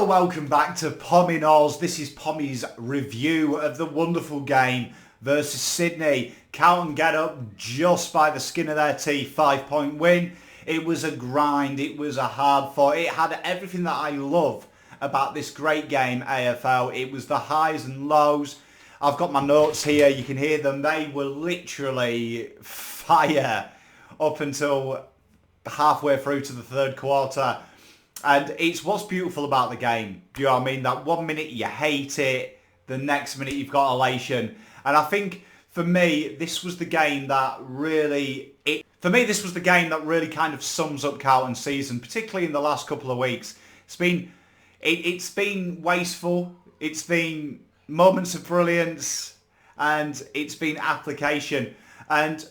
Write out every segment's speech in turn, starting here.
Hello, welcome back to Pommyinoz. This is Pommy's review of the wonderful game versus Sydney. Carlton get up just by the skin of their teeth, 5-point win. It was a grind, it was a hard fought. It had everything that I love about this great game, AFL. It was the highs and lows. I've got my notes here, you can hear them. They were literally fire up until halfway through to the third quarter. And it's what's beautiful about the game. Do you know what I mean? That 1 minute you hate it, the next minute you've got elation. And I think for me, this was the game that really kind of sums up Carlton's season, particularly in the last couple of weeks. It's been wasteful. It's been moments of brilliance, and it's been application. And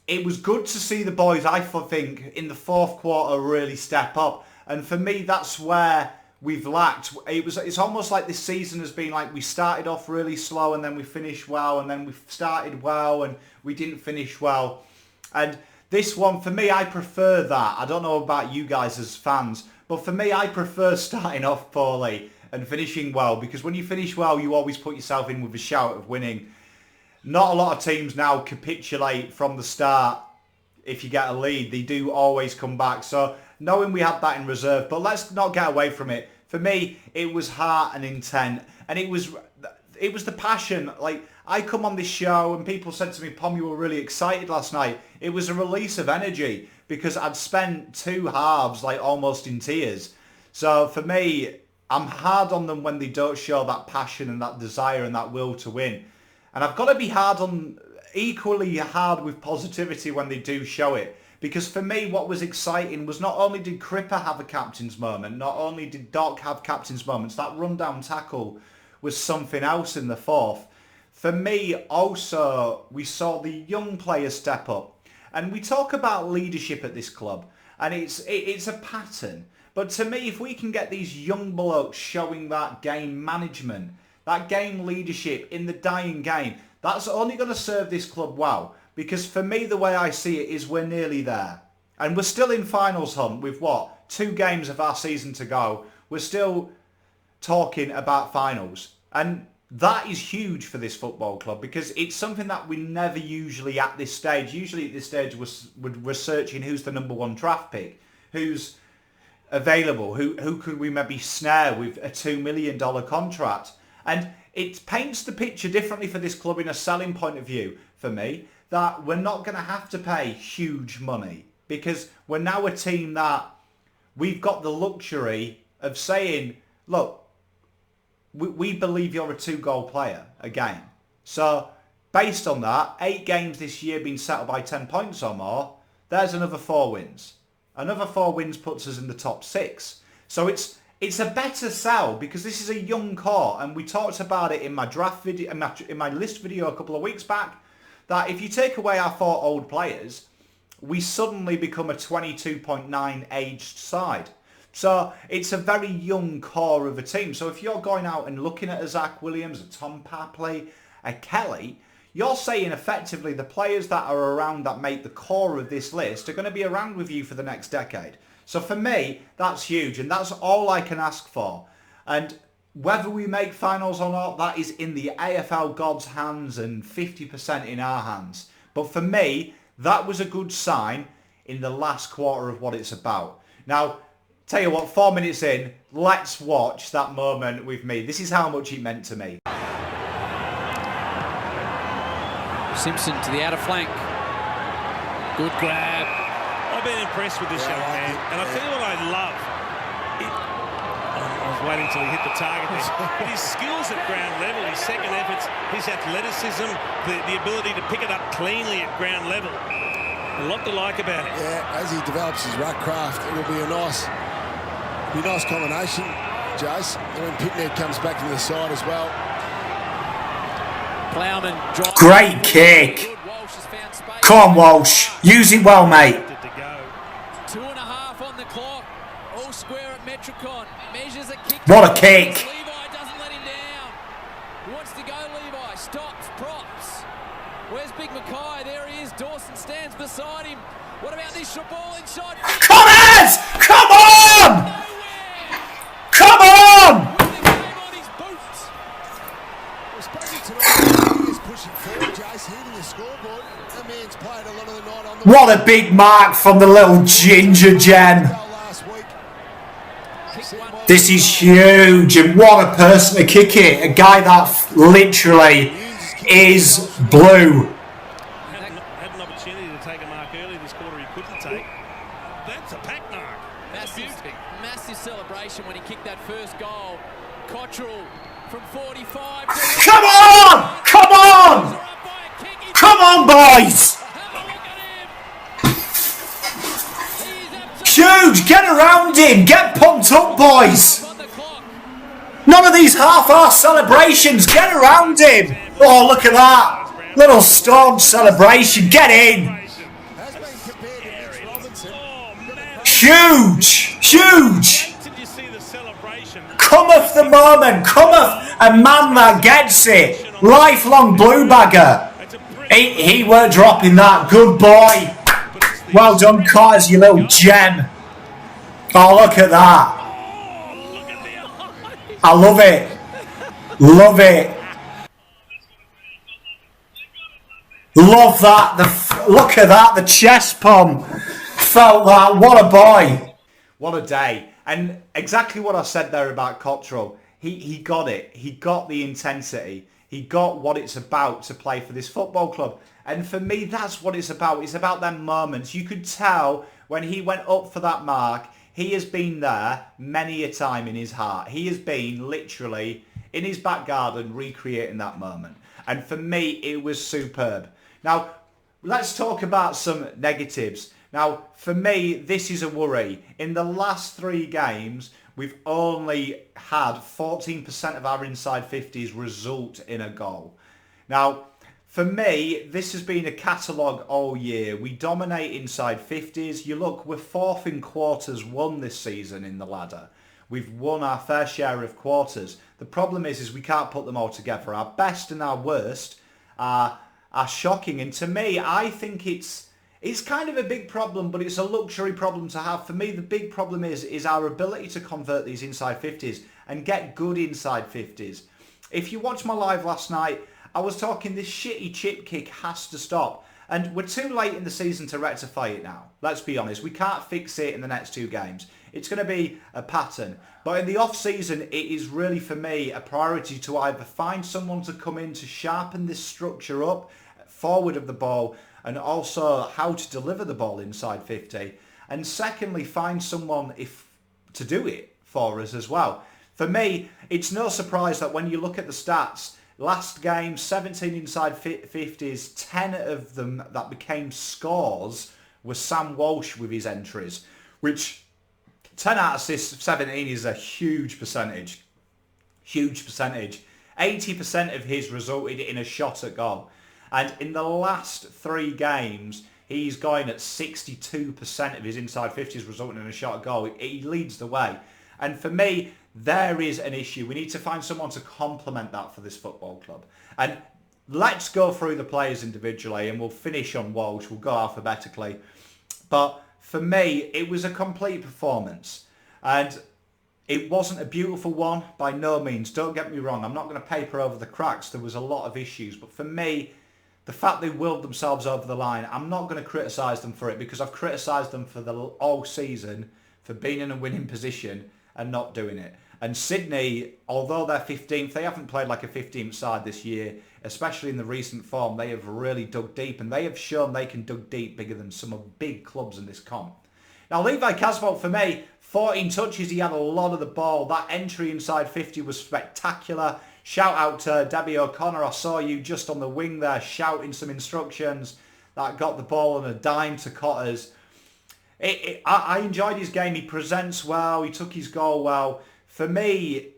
it was good to see the boys, I think, in the fourth quarter really step up. And for me, that's where we've lacked. It's almost like this season has been like we started off really slow and then we finished well, and then we started well and we didn't finish well. And this one, for me, I prefer that. I don't know about you guys as fans, but for me, I prefer starting off poorly and finishing well, because when you finish well, you always put yourself in with a shout of winning. Not a lot of teams now capitulate from the start. If you get a lead, they do always come back. So knowing we had that in reserve, but let's not get away from it. For me, it was heart and intent, and it was the passion. Like, I come on this show and people said to me, Pom, you were really excited last night. It was a release of energy because I'd spent two halves like almost in tears. So for me, I'm hard on them when they don't show that passion and that desire and that will to win. And I've got to be equally hard with positivity when they do show it. Because for me, what was exciting was not only did Cripper have a captain's moment, not only did Doc have captain's moments, that rundown tackle was something else in the fourth. For me, also, we saw the young players step up. And we talk about leadership at this club, and it's a pattern. But to me, if we can get these young blokes showing that game management, that game leadership in the dying game, that's only going to serve this club well. Because for me, the way I see it is we're nearly there. And we're still in finals hunt with 2 games of our season to go. We're still talking about finals. And that is huge for this football club, because it's something that we never usually at this stage. Usually at this stage we're searching who's the number 1 draft pick, who's available, who could we maybe snare with a $2 million contract. And it paints the picture differently for this club in a selling point of view for me, that we're not going to have to pay huge money, because we're now a team that we've got the luxury of saying, look, we believe you're a 2-goal player a game. So based on that, 8 games this year being settled by 10 points or more, there's another 4 wins. Another 4 wins puts us in the top 6. So it's a better sell, because this is a young core, and we talked about it in my draft video, in my list video a couple of weeks back, that if you take away our 4 old players, we suddenly become a 22.9 aged side. So it's a very young core of a team. So if you're going out and looking at a Zach Williams, a Tom Papley, a Kelly, you're saying effectively the players that are around that make the core of this list are going to be around with you for the next decade. So for me, that's huge, and that's all I can ask for. And whether we make finals or not, that is in the AFL gods' hands and 50% in our hands. But for me, that was a good sign in the last quarter of what it's about. Now, tell you what, 4 minutes in, let's watch that moment with me. This is how much it meant to me. Simpson to the outer flank. Good grab. I've been impressed with this young man, and I'll tell you what I love. I was waiting until he hit the target there. But his skills at ground level, his second efforts, his athleticism, the ability to pick it up cleanly at ground level. A lot to like about it. Yeah, as he develops his ruck craft, it will be a nice combination, Jace. And when Pitney comes back to the side as well. Plowman drives. Great kick. Come on, Walsh. Use it well, mate. 2.5 on the clock. All square at Metricon. Measures a kick. What a kick. Levi doesn't let him down. He wants to go, Levi. Stops, props. Where's Big Mackay? There he is. Dawson stands beside him. What about this short ball inside? Come on! Come on! Come on! pushing forward, Jace, hitting the scoreboard. That man's played a lot of the night on the... What a big mark from the little ginger gem. Last week. This is huge, and what a person to kick it. A guy that literally is blue. Had an opportunity to take a mark early this quarter he couldn't take. That's a pack mark. Massive celebration when he kicked that first goal. Cottrell from 45. Come on! Come on! Come on, boys! Huge! Get around him! Get pumped up, boys! None of these half-ass celebrations! Get around him! Oh, look at that! Little staunch celebration! Get in! Huge! Huge! Cometh the moment! Cometh a man that gets it! Lifelong blue bagger! He weren't dropping that. Good boy! Well done, Cotters, you little gem. Oh, look at that. I love it. Love it. Love that. Look at that. The chest pump. Felt that. What a boy. What a day. And exactly what I said there about Cottrell. He got it. He got the intensity. He got what it's about to play for this football club. And for me, that's what it's about. It's about them moments. You could tell when he went up for that mark, he has been there many a time in his heart. He has been literally in his back garden recreating that moment. And for me, it was superb. Now, let's talk about some negatives. Now, for me, this is a worry. In the last 3 games, we've only had 14% of our inside 50s result in a goal. Now, for me, this has been a catalogue all year. We dominate inside 50s. You look, we're 4th in quarters won this season in the ladder. We've won our fair share of quarters. The problem is we can't put them all together. Our best and our worst are shocking. And to me, I think it's kind of a big problem, but it's a luxury problem to have. For me, the big problem is our ability to convert these inside 50s and get good inside 50s. If you watched my live last night, I was talking this shitty chip kick has to stop. And we're too late in the season to rectify it now. Let's be honest. We can't fix it in the next 2 games. It's going to be a pattern. But in the off-season, it is really, for me, a priority to either find someone to come in to sharpen this structure up, forward of the ball, and also how to deliver the ball inside 50. And secondly, find someone to do it for us as well. For me, it's no surprise that when you look at the stats, last game, 17 inside 50s, 10 of them that became scores were Sam Walsh with his entries, which 10 out of 17 is a huge percentage. Huge percentage. 80% of his resulted in a shot at goal. And in the last 3 games, he's going at 62% of his inside 50s resulting in a shot at goal. He leads the way. And for me, there is an issue. We need to find someone to complement that for this football club. And let's go through the players individually, and we'll finish on Walsh. We'll go alphabetically. But for me, it was a complete performance. And it wasn't a beautiful one by no means. Don't get me wrong. I'm not going to paper over the cracks. There was a lot of issues. But for me, the fact they willed themselves over the line, I'm not going to criticise them for it, because I've criticised them for the all season for being in a winning position and not doing it. And Sydney, although they're 15th, they haven't played like a 15th side this year, especially in the recent form. They have really dug deep, and they have shown they can dug deep bigger than some of big clubs in this comp. Now, Levi Casbolt, for me, 14 touches, he had a lot of the ball. That entry inside 50 was spectacular. Shout out to Debbie O'Connor. I saw you just on the wing there shouting some instructions. That got the ball on a dime to Cotters. I enjoyed his game. He presents well. He took his goal well. For me,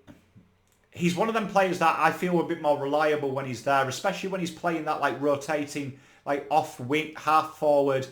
he's one of them players that I feel a bit more reliable when he's there, especially when he's playing that like rotating, like off wing, half forward,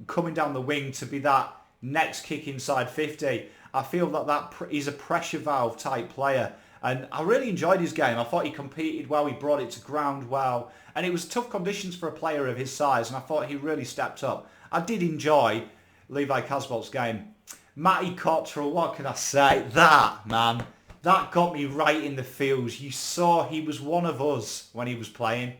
coming down the wing to be that next kick inside 50. I feel that he's a pressure valve type player. And I really enjoyed his game. I thought he competed well. He brought it to ground well. And it was tough conditions for a player of his size. And I thought he really stepped up. I did enjoy Levi Casbolt's game. Matty Cottrell, what can I say? That, man, that got me right in the feels. You saw he was one of us when he was playing.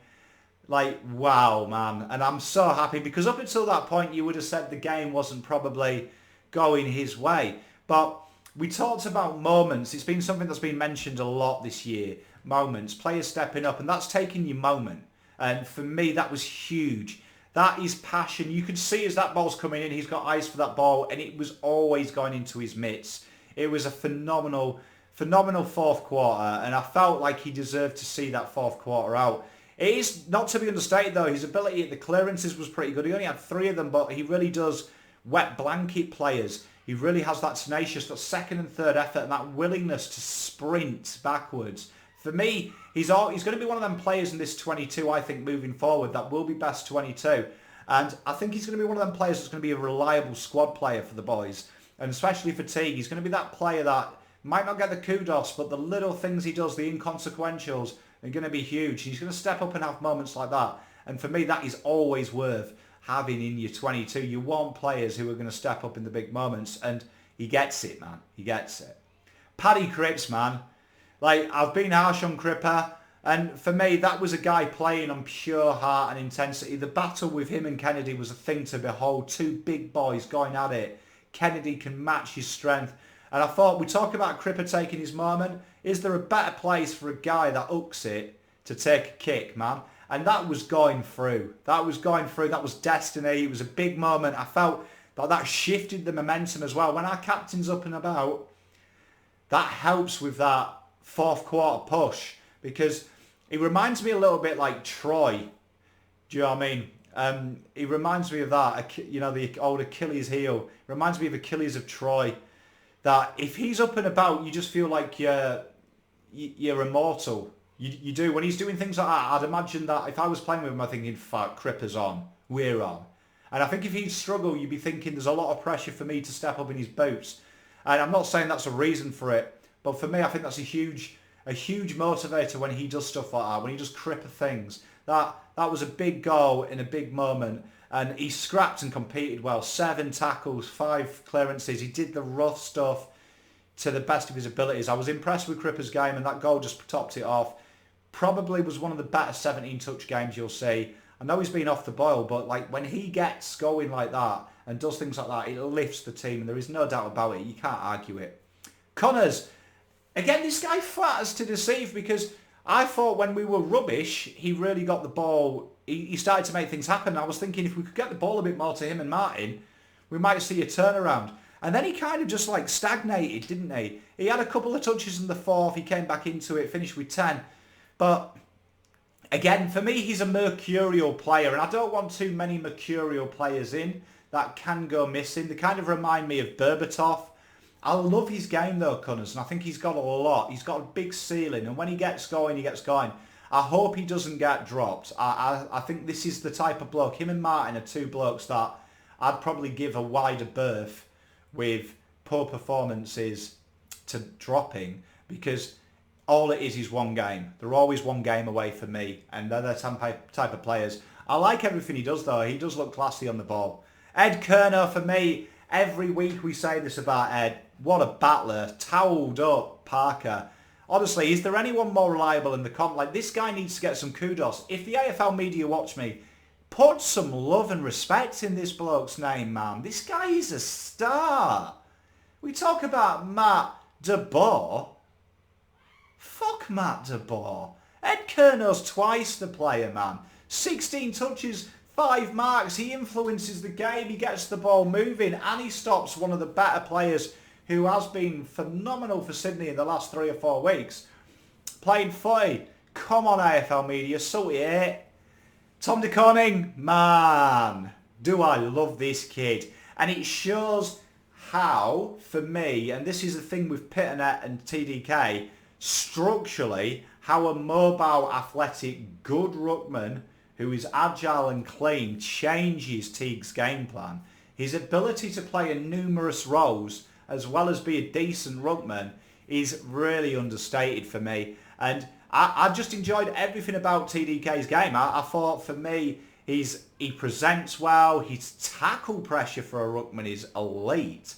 Like, wow, man. And I'm so happy because up until that point, you would have said the game wasn't probably going his way. But we talked about moments. It's been something that's been mentioned a lot this year. Moments, players stepping up, and that's taking your moment. And for me, that was huge. That is passion. You could see as that ball's coming in, he's got eyes for that ball, and it was always going into his mitts. It was a phenomenal fourth quarter, and I felt like he deserved to see that fourth quarter out. It is not to be understated though, his ability at the clearances was pretty good. He only had 3 of them, but he really does wet blanket players. He really has that tenacious, that second and third effort and that willingness to sprint backwards. For me, he's going to be one of them players in this 22, I think, moving forward, that will be best 22. And I think he's going to be one of them players that's going to be a reliable squad player for the boys. And especially for Teague, he's going to be that player that might not get the kudos, but the little things he does, the inconsequentials, are going to be huge. He's going to step up and have moments like that. And for me, that is always worth having in your 22. You want players who are going to step up in the big moments. And he gets it, man. He gets it. Paddy Cripps, man. Like, I've been harsh on Cripper. And for me, that was a guy playing on pure heart and intensity. The battle with him and Kennedy was a thing to behold. 2 big boys going at it. Kennedy can match his strength. And I thought, we talk about Cripper taking his moment. Is there a better place for a guy that hooks it to take a kick, man? And that was going through. That was going through. That was destiny. It was a big moment. I felt that shifted the momentum as well. When our captain's up and about, that helps with that fourth quarter push. Because it reminds me a little bit like Troy. Do you know what I mean? It reminds me of that. You know, the old Achilles heel. It reminds me of Achilles of Troy. That if he's up and about, you just feel like you're immortal. You do. When he's doing things like that, I'd imagine that if I was playing with him, I'm thinking, fuck, Cripper's on. We're on. And I think if he'd struggle, you'd be thinking there's a lot of pressure for me to step up in his boots. And I'm not saying that's a reason for it. But for me, I think that's a huge motivator when he does stuff like that. When he does Cripper things. That was a big goal in a big moment. And he scrapped and competed well. 7 tackles, 5 clearances. He did the rough stuff to the best of his abilities. I was impressed with Cripper's game, and that goal just topped it off. Probably was one of the better 17-touch games you'll see. I know he's been off the boil, but like when he gets going like that and does things like that, it lifts the team, and there is no doubt about it. You can't argue it. Connors, again, this guy flatters to deceive, because I thought when we were rubbish, he really got the ball. He started to make things happen. I was thinking if we could get the ball a bit more to him and Martin, we might see a turnaround. And then he kind of just like stagnated, didn't he? He had a couple of touches in the fourth. He came back into it, finished with 10. But again, for me, he's a mercurial player. And I don't want too many mercurial players in that can go missing. They kind of remind me of Berbatov. I love his game though, Connors. And I think he's got a lot. He's got a big ceiling. And when he gets going, he gets going. I hope he doesn't get dropped. I think this is the type of bloke. Him and Martin are 2 blokes that I'd probably give a wider berth with poor performances to dropping, because all it is one game. They're always one game away from me, and they're the type of players. I like everything he does though. He does look classy on the ball. Ed Kerner, for me, every week we say this about Ed. What a battler. Towelled up Parker. Honestly, is there anyone more reliable in the comp? Like, this guy needs to get some kudos. If the AFL media watch me, put some love and respect in this bloke's name, man. This guy is a star. We talk about Matt DeBoer. Fuck Matt DeBoer. Ed Kerner's twice the player, man. 16 touches, 5 marks. He influences the game. He gets the ball moving, and he stops one of the better players who has been phenomenal for Sydney in the last 3 or 4 weeks. Playing footy. Come on, AFL media, so it. Tom de Koning, man, do I love this kid. And it shows how, for me, and this is the thing with Pitternet and TDK, structurally, how a mobile, athletic, good ruckman who is agile and clean changes Teague's game plan. His ability to play in numerous roles, as well as be a decent ruckman, is really understated for me. And I just enjoyed everything about TDK's game. I thought, for me, he presents well. His tackle pressure for a ruckman is elite.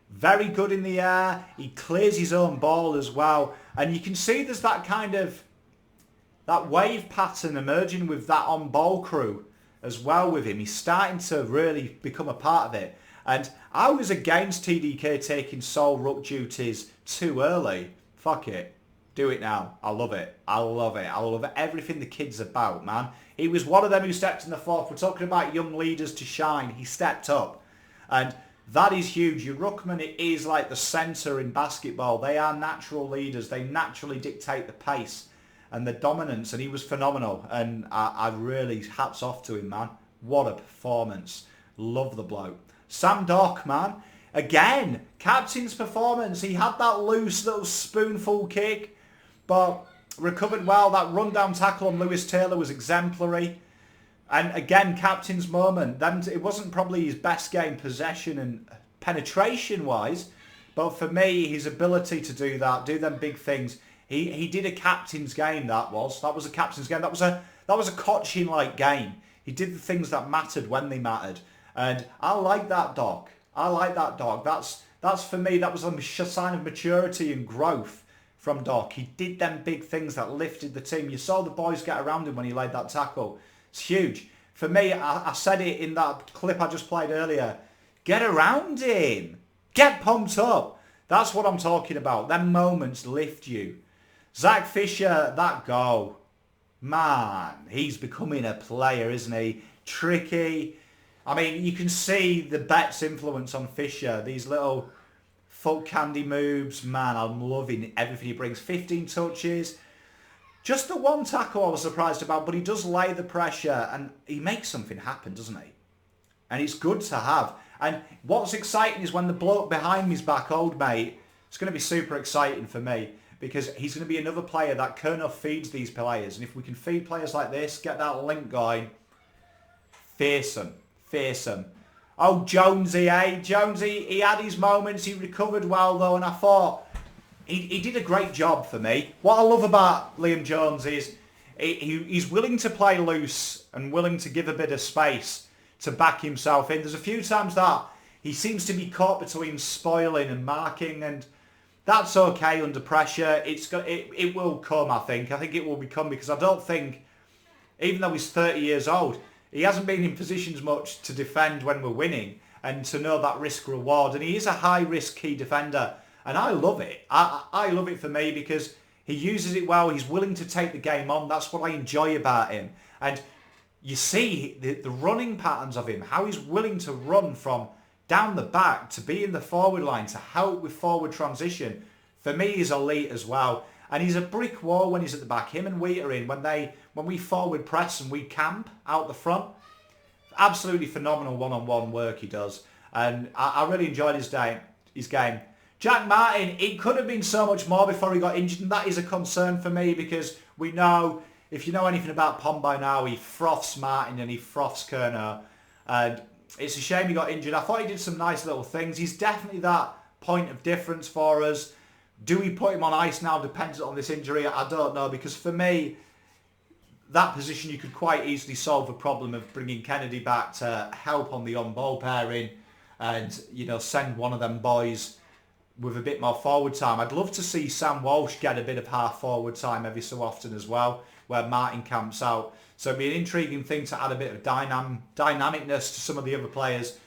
Very good in the air. He clears his own ball as well. And you can see there's that kind of that wave pattern emerging with that on-ball crew as well with him. He's starting to really become a part of it. And I was against TDK taking sole ruck duties too early. Fuck it. Do it now. I love it. I love it. I love everything the kid's about, man. He was one of them who stepped in the fourth. We're talking about young leaders to shine. He stepped up. And that is huge. Your ruckman is like the centre in basketball. They are natural leaders. They naturally dictate the pace and the dominance. And he was phenomenal. And I really, hats off to him, man. What a performance. Love the bloke. Sam Dock, man. Again, captain's performance. He had that loose little spoonful kick, but recovered well. That rundown tackle on Lewis Taylor was exemplary. And again, captain's moment. Then it wasn't probably his best game possession and penetration-wise, but for me, his ability to do that, do them big things. He did a captain's game. That was a captain's game. That was a Cotchin-like game. He did the things that mattered when they mattered, and I like that, Doc. I like that, Doc. That's for me. That was a sign of maturity and growth from Doc. He did them big things that lifted the team. You saw the boys get around him when he laid that tackle. It's huge. For me, I said it in that clip I just played earlier. Get around him. Get pumped up. That's what I'm talking about. Them moments lift you. Zach Fisher, that goal. Man, he's becoming a player, isn't he? Tricky. I mean, you can see the Betts' influence on Fisher. These little foot candy moves. Man, I'm loving everything he brings. 15 touches. Just the one tackle I was surprised about, but he does lay the pressure and he makes something happen, doesn't he? And it's good to have. And what's exciting is when the bloke behind me's back, old mate, it's going to be super exciting for me because he's going to be another player that Kernow feeds these players. And if we can feed players like this, get that link going, fearsome. Fearsome. Oh, Jonesy, eh? Jonesy, he had his moments. He recovered well, though, and I thought he did a great job for me. What I love about Liam Jones is he's willing to play loose and willing to give a bit of space to back himself in. There's a few times that he seems to be caught between spoiling and marking, and that's okay under pressure. It will come, I think. I think it will become, because I don't think, even though he's 30 years old, he hasn't been in positions much to defend when we're winning and to know that risk reward. And he is a high risk key defender. And I love it. I love it for me because he uses it well. He's willing to take the game on. That's what I enjoy about him. And you see the running patterns of him, how he's willing to run from down the back to be in the forward line to help with forward transition. For me, he's elite as well. And he's a brick wall when he's at the back. Him and Wheater in, when we forward press and we camp out the front, absolutely phenomenal one-on-one work he does. And I really enjoyed his game. Jack Martin, it could have been so much more before he got injured, and that is a concern for me because we know, if you know anything about Pom by now, he froths Martin and he froths Kernow. And it's a shame he got injured. I thought he did some nice little things. He's definitely that point of difference for us. Do we put him on ice now dependent on this injury? I don't know, because for me, that position you could quite easily solve the problem of bringing Kennedy back to help on the on-ball pairing and, you know, send one of them boys with a bit more forward time. I'd love to see Sam Walsh get a bit of half forward time every so often as well, where Martin camps out. So it'd be an intriguing thing to add a bit of dynamicness to some of the other players.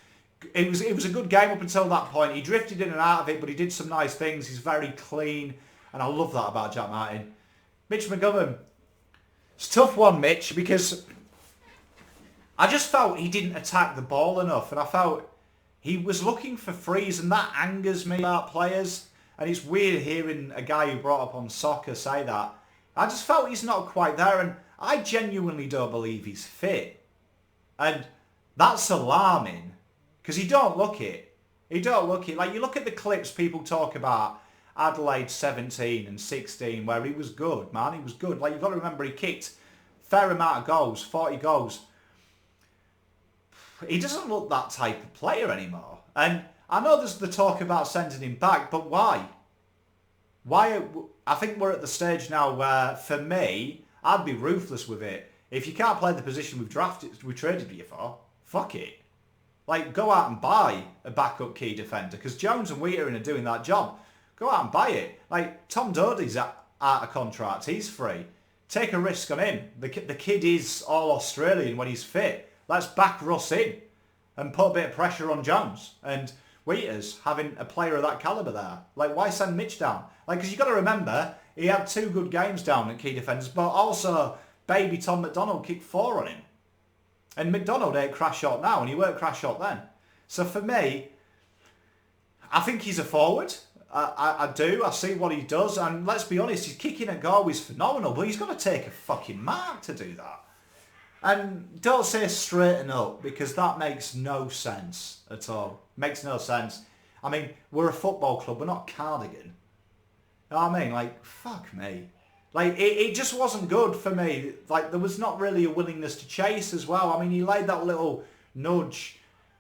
It was a good game up until that point. He drifted in and out of it, but he did some nice things. He's very clean, and I love that about Jack Martin. Mitch McGovern. It's a tough one, Mitch, because I just felt he didn't attack the ball enough, and I felt he was looking for frees, and that angers me about players. And it's weird hearing a guy who brought up on soccer say that. I just felt he's not quite there, and I genuinely don't believe he's fit. And that's alarming. Because he don't look it. He don't look it. Like, you look at the clips people talk about Adelaide 17 and 16 where he was good, man. He was good. Like, you've got to remember he kicked a fair amount of goals, 40 goals. He doesn't look that type of player anymore. And I know there's the talk about sending him back, but why? Why? I think we're at the stage now where, for me, I'd be ruthless with it. If you can't play the position we traded you for, fuck it. Like, go out and buy a backup key defender, because Jones and Wheater are doing that job. Go out and buy it. Like, Tom Dody's out of contract. He's free. take a risk on him. The kid is all Australian when he's fit. Let's back Russ in and put a bit of pressure on Jones and Wheaters having a player of that calibre there. Like, why send Mitch down? Like, because you've got to remember, he had 2 good games down at key defenders, but also baby Tom McDonald kicked 4 on him. And McDonald ain't crash shot now, and he weren't crash shot then. So for me, I think he's a forward. I do. I see what he does. And let's be honest, his kicking at goal is phenomenal, but he's got to take a fucking mark to do that. And don't say straighten up, because that makes no sense at all. Makes no sense. I mean, we're a football club. We're not Cardigan. You know what I mean? Like, fuck me. Like, it just wasn't good for me. Like, there was not really a willingness to chase as well. I mean, he laid that little nudge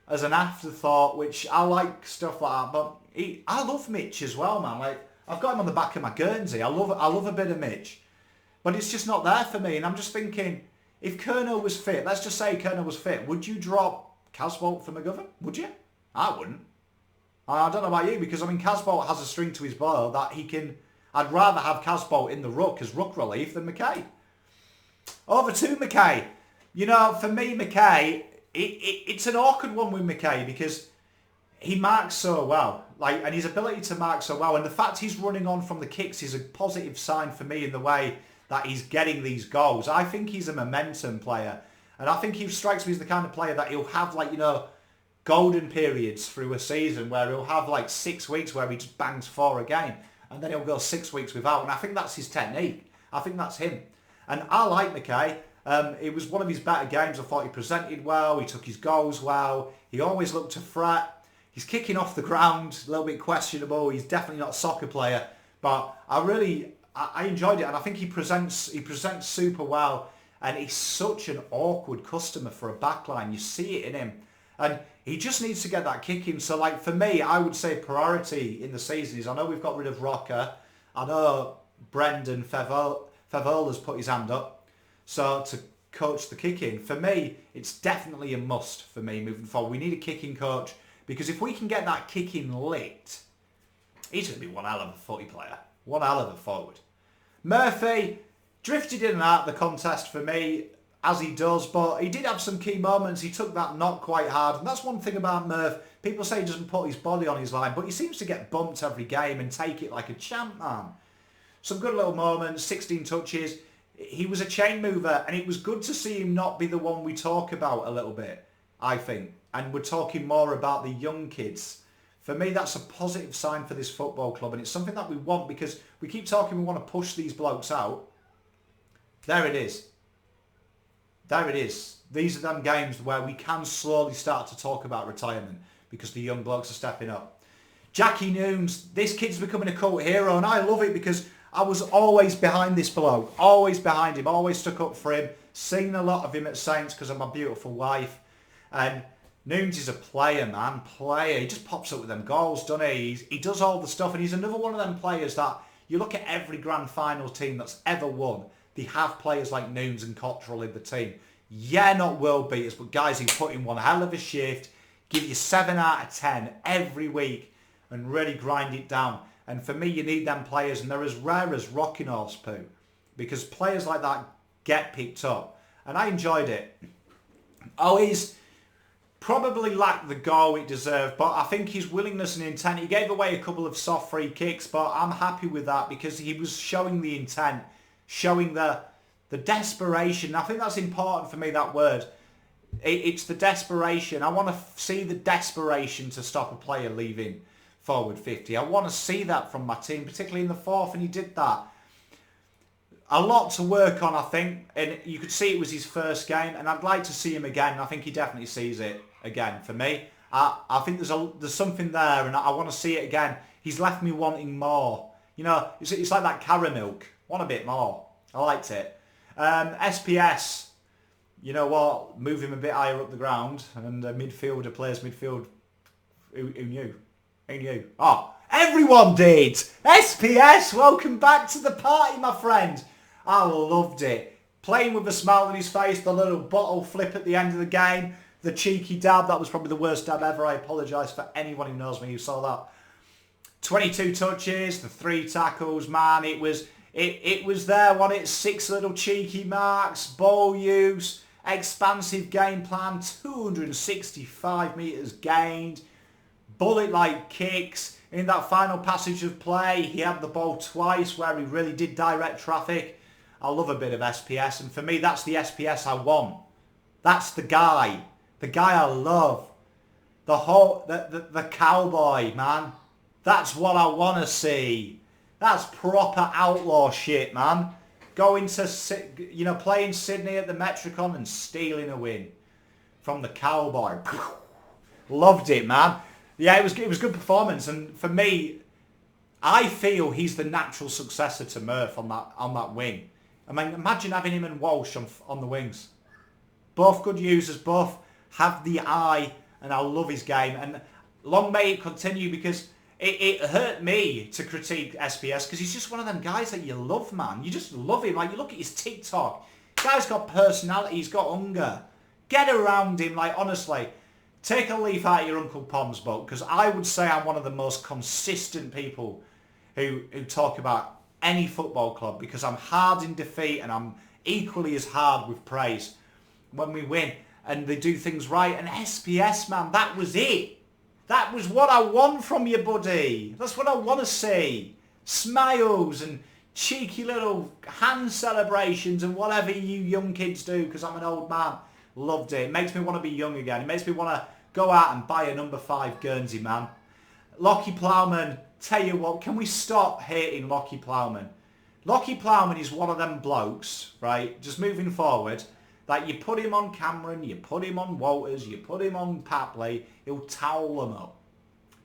as an afterthought, which I like stuff like that. But I love Mitch as well, man. Like, I've got him on the back of my Guernsey. I love a bit of Mitch. But it's just not there for me. And I'm just thinking, if Curnow was fit, let's just say Curnow was fit, would you drop Casbolt for McGovern? Would you? I wouldn't. I don't know about you, because, I mean, Casbolt has a string to his bow that he can... I'd rather have Casbolt in the ruck as ruck relief than McKay. Over to McKay. You know, for me, McKay, it's an awkward one with McKay because he marks so well. Like, and his ability to mark so well, and the fact he's running on from the kicks is a positive sign for me in the way that he's getting these goals. I think he's a momentum player. And I think he strikes me as the kind of player that he'll have, like, you know, golden periods through a season where he'll have, like, 6 weeks where he just bangs 4 a game. And then he'll go 6 weeks without. And I think that's his technique. I think that's him. And I like McKay. It was one of his better games. I thought he presented well. He took his goals well. He always looked to threat. He's kicking off the ground. A little bit questionable. He's definitely not a soccer player. But I enjoyed it. And I think he presents super well. And he's such an awkward customer for a backline. You see it in him. And he just needs to get that kick in. So, like, for me, I would say priority in the season is, I know we've got rid of Rocker. I know Brendan Favola's put his hand up. So, to coach the kick in, for me, it's definitely a must for me moving forward. We need a kicking coach, because if we can get that kick in lit, he's going to be one hell of a footy player. One hell of a forward. Murphy drifted in and out of the contest for me, as he does, but he did have some key moments. He took that not quite hard, and that's one thing about Murph. People say he doesn't put his body on his line, but he seems to get bumped every game and take it like a champ, man. Some good little moments, 16 touches. He was a chain mover, and it was good to see him not be the one we talk about a little bit, I think. And we're talking more about the young kids. For me, that's a positive sign for this football club, and it's something that we want, because we keep talking we want to push these blokes out. There it is. There it is. These are them games where we can slowly start to talk about retirement, because the young blokes are stepping up. Jackie Noons, this kid's becoming a cult hero, and I love it because I was always behind this bloke. Always behind him. Always stuck up for him. Seen a lot of him at Saints because of my beautiful wife. And Noons is a player, man. Player. He just pops up with them goals, doesn't he? He does all the stuff, and he's another one of them players that you look at every grand final team that's ever won. They have players like Noons and Cottrell in the team. Yeah, not world beaters, but guys who put in one hell of a shift, give you 7 out of 10 every week, and really grind it down. And for me, you need them players, and they're as rare as rocking horse poo, because players like that get picked up. And I enjoyed it. Oh, he's probably lacked the goal it deserved, but I think his willingness and intent, he gave away a couple of soft free kicks, but I'm happy with that because he was showing the intent, showing the desperation. I think that's important for me, that word. It's the desperation. I want to see the desperation to stop a player leaving forward 50. I want to see that from my team, particularly in the fourth, and he did that. A lot to work on, I think, and you could see it was his first game, and I'd like to see him again. I think he definitely sees it again for me. I think there's something there, and I want to see it again. He's left me wanting more. You know, it's like that caramel. Want a bit more. I liked it. SPS, you know what? Move him a bit higher up the ground, and a midfielder plays midfield. Who knew? Who knew? Oh, everyone did! SPS, welcome back to the party, my friend. I loved it. Playing with a smile on his face, the little bottle flip at the end of the game, the cheeky dab. That was probably the worst dab ever. I apologise for anyone who knows me who saw that. 22 touches, the 3 tackles, man. It was It was there, wasn't it? 6 little cheeky marks, ball use, expansive game plan, 265 metres gained, bullet-like kicks. In that final passage of play, he had the ball twice where he really did direct traffic. I love a bit of SPS, and for me, that's the SPS I want. That's the guy I love. The cowboy, man. That's what I want to see. That's proper outlaw shit, man. Going to, playing Sydney at the Metricon and stealing a win from the cowboy. Loved it, man. Yeah, it was good performance, and for me, I feel he's the natural successor to Murph on that wing. I mean, imagine having him and Walsh on the wings. Both good users, both have the eye, and I love his game. And long may it continue, because it hurt me to critique SPS, because he's just one of them guys that you love, man. You just love him. Like, you look at his TikTok. Guy's got personality. He's got hunger. Get around him. Like, honestly, take a leaf out of your Uncle Pom's book, because I would say I'm one of the most consistent people who talk about any football club, because I'm hard in defeat and I'm equally as hard with praise when we win and they do things right. And SPS, man, that was it. That was what I want from you, buddy. That's what I want to see. Smiles and cheeky little hand celebrations and whatever you young kids do, because I'm an old man. Loved it. It makes me want to be young again. It makes me want to go out and buy a number 5 Guernsey, man. Lockie Plowman, tell you what, can we stop hating Lockie Plowman? Lockie Plowman is one of them blokes, right, just moving forward, that you put him on Cameron, you put him on Walters, you put him on Papley, he'll towel them up.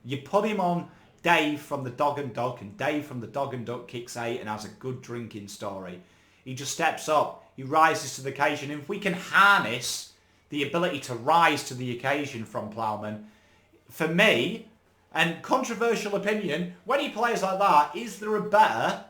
You put him on Dave from the Dog and Duck, and Dave from the Dog and Duck kicks 8 and has a good drinking story. He just steps up, he rises to the occasion. And if we can harness the ability to rise to the occasion from Plowman, for me, and controversial opinion, when he plays like that, is there a better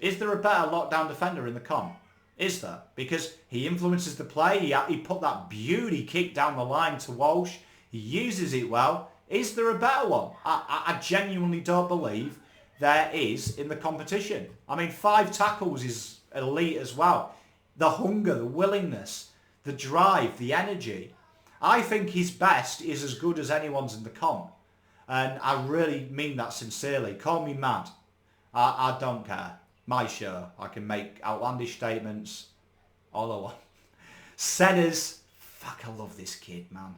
lockdown defender in the comp? Is there? Because he influences the play. He put that beauty kick down the line to Walsh. He uses it well. Is there a better one? I genuinely don't believe there is in the competition. I mean, 5 tackles is elite as well. The hunger, the willingness, the drive, the energy. I think his best is as good as anyone's in the comp. And I really mean that sincerely. Call me mad. I don't care. My show. I can make outlandish statements all I want. Setters. Fuck, I love this kid, man.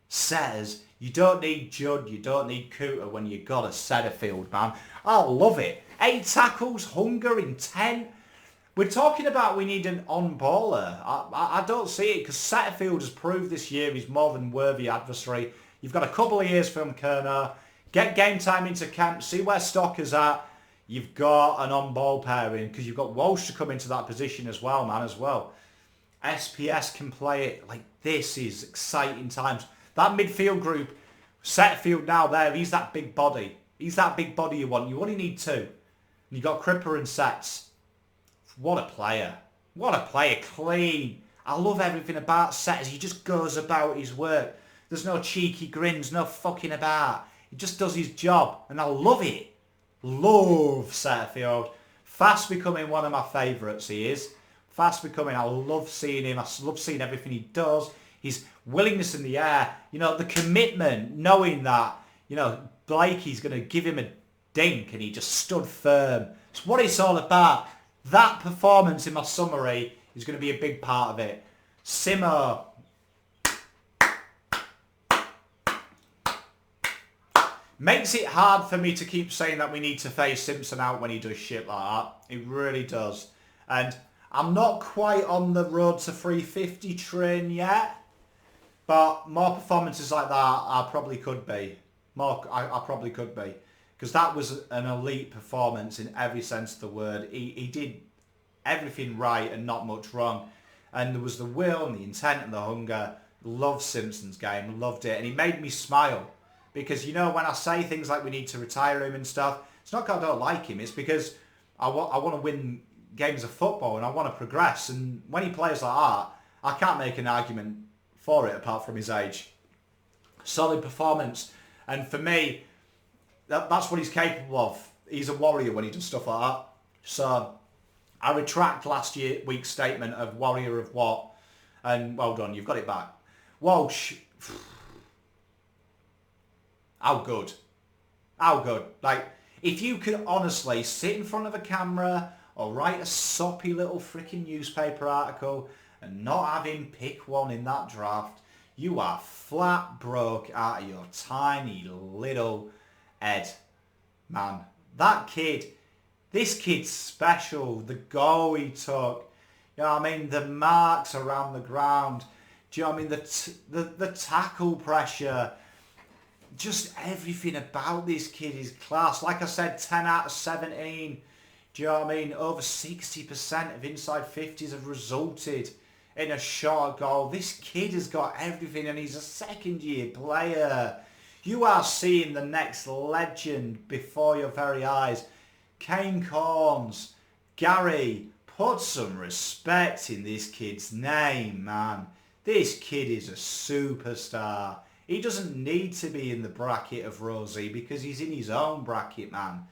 Setters. You don't need Judd. You don't need Cooter when you got a Setterfield, man. I love it. 8 tackles, hunger, intent. We're talking about we need an on-baller. I don't see it, because Setterfield has proved this year he's more than worthy adversary. You've got a couple of years from Kerner. Get game time into camp. See where Stocker's at. You've got an on-ball pairing, because you've got Walsh to come into that position as well, man, as well. SPS can play it. Like, this is exciting times. That midfield group, Setterfield now there, he's that big body. He's that big body you want. You only need 2. And you got Cripper and Sets. What a player. What a player. Clean. I love everything about Setters. He just goes about his work. There's no cheeky grins, no fucking about. He just does his job. And I love it. Love Setterfield. Fast becoming one of my favourites, he is. Fast becoming. I love seeing him. I love seeing everything he does. His willingness in the air. You know, the commitment, knowing that, you know, Blakey's going to give him a dink, and he just stood firm. It's what it's all about. That performance in my summary is going to be a big part of it. Simo. Makes it hard for me to keep saying that we need to phase Simpson out when he does shit like that. It really does. And I'm not quite on the road to 350 train yet. But more performances like that, I probably could be. I probably could be. Because that was an elite performance in every sense of the word. He did everything right and not much wrong. And there was the will and the intent and the hunger. Loved Simpson's game. Loved it. And he made me smile. Because, you know, when I say things like we need to retire him and stuff, it's not because I don't like him. It's because I want to win games of football and I want to progress. And when he plays like that, I can't make an argument for it apart from his age. Solid performance. And for me, that's what he's capable of. He's a warrior when he does stuff like that. So I retract last week's statement of warrior of what, and well done, you've got it back. Walsh, how good. How good. Like, if you could honestly sit in front of a camera or write a soppy little freaking newspaper article and not have him pick one in that draft, you are flat broke out of your tiny little head. Man, that kid, this kid's special. The goal he took, you know what I mean? The marks around the ground. Do you know what I mean? The tackle pressure. Just everything about this kid is class. Like I said, 10 out of 17. Do you know what I mean? Over 60% of inside 50s have resulted in a shot goal. This kid has got everything, and he's a second-year player. You are seeing the next legend before your very eyes. Kane Corns, Gary, put some respect in this kid's name, man. This kid is a superstar. He doesn't need to be in the bracket of Rosie because he's in his own bracket, man.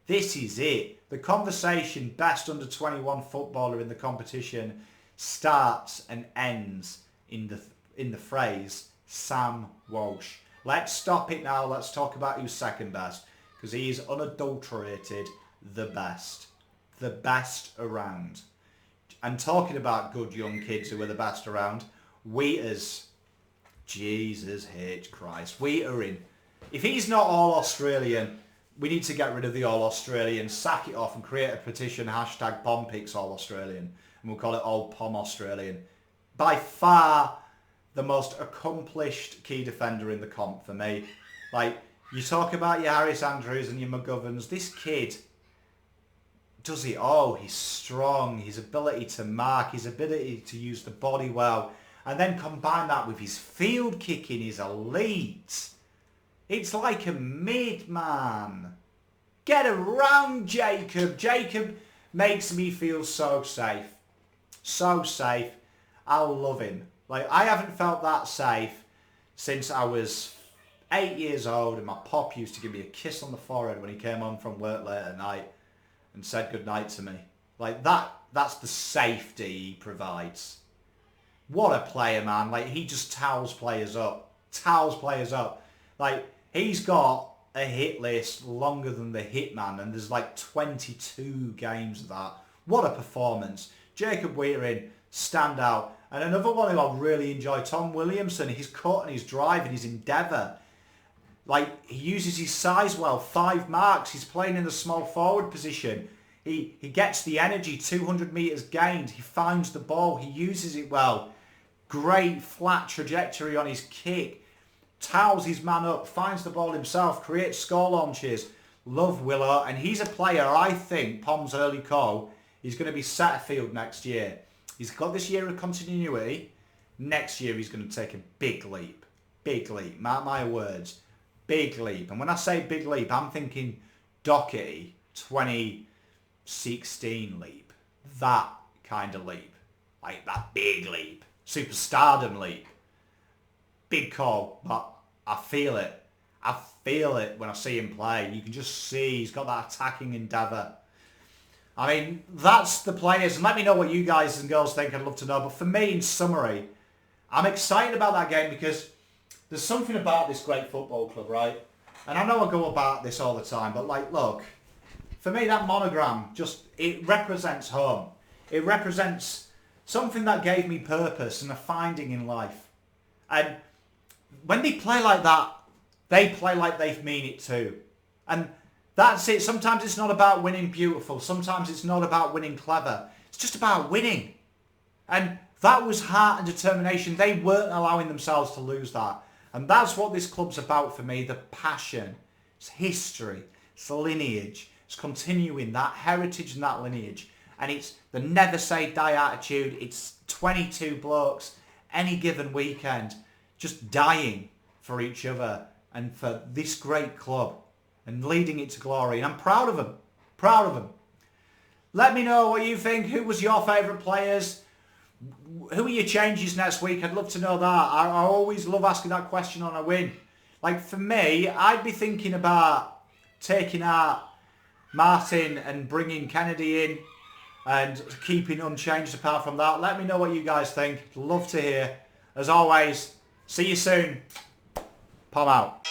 This is it. The conversation best under 21 footballer in the competition starts and ends in the phrase Sam Walsh. Let's stop it now. Let's talk about who's second best, because he is unadulterated the best. The best around. And talking about good young kids who are the best around, Wheaters. Jesus H. Christ. Wheatering. If he's not all Australian, we need to get rid of the all Australian, sack it off and create a petition, hashtag PomPicks all Australian. And we'll call it all Pom Australian. By far the most accomplished key defender in the comp for me. Like, you talk about your Harris Andrews and your McGoverns. This kid does it all. He's strong. His ability to mark, his ability to use the body well. And then combine that with his field kicking is elite. It's like a mid, man. Get around Jacob. Jacob makes me feel so safe. So safe. I love him. Like, I haven't felt that safe since I was 8 years old and my pop used to give me a kiss on the forehead when he came home from work late at night and said goodnight to me. Like, that's the safety he provides. What a player, man. Like, he just towels players up. Towels players up. Like, he's got a hit list longer than the Hitman, and there's like 22 games of that. What a performance. Jacob Wheatering, standout. And another one who I really enjoy, Tom Williamson. His cut and his drive and his endeavour. Like, he uses his size well. 5 marks. He's playing in the small forward position. He gets the energy, 200 metres gained. He finds the ball. He uses it well. Great flat trajectory on his kick. Towels his man up, finds the ball himself, creates score launches. Love Willow. And he's a player, I think, Pom's early call, he's going to be Setterfield next year. He's got this year of continuity. Next year he's going to take a big leap. Big leap. Mark my words. Big leap. And when I say big leap, I'm thinking Doherty 2016 leap. That kind of leap. Like that big leap. Superstardom leap. Big call, but I feel it. I feel it when I see him play. You can just see he's got that attacking endeavour. I mean, that's the players. And let me know what you guys and girls think. I'd love to know. But for me, in summary, I'm excited about that game because there's something about this great football club, right? And I know I go about this all the time, but like, look, for me, that monogram, it represents home. It represents something that gave me purpose and a finding in life. And when they play like that, they play like they mean it too. And that's it. Sometimes it's not about winning beautiful. Sometimes it's not about winning clever. It's just about winning. And that was heart and determination. They weren't allowing themselves to lose that. And that's what this club's about for me. The passion. It's history. It's lineage. It's continuing that heritage and that lineage. And it's the never say die attitude. It's 22 blokes any given weekend just dying for each other and for this great club and leading it to glory. And I'm proud of them. Proud of them. Let me know what you think. Who was your favourite players? Who are your changes next week? I'd love to know that. I always love asking that question on a win. Like, for me, I'd be thinking about taking out Martin and bringing Kennedy in and keeping unchanged apart from that. Let me know what you guys think. Love to hear. As always, see you soon. Pom out.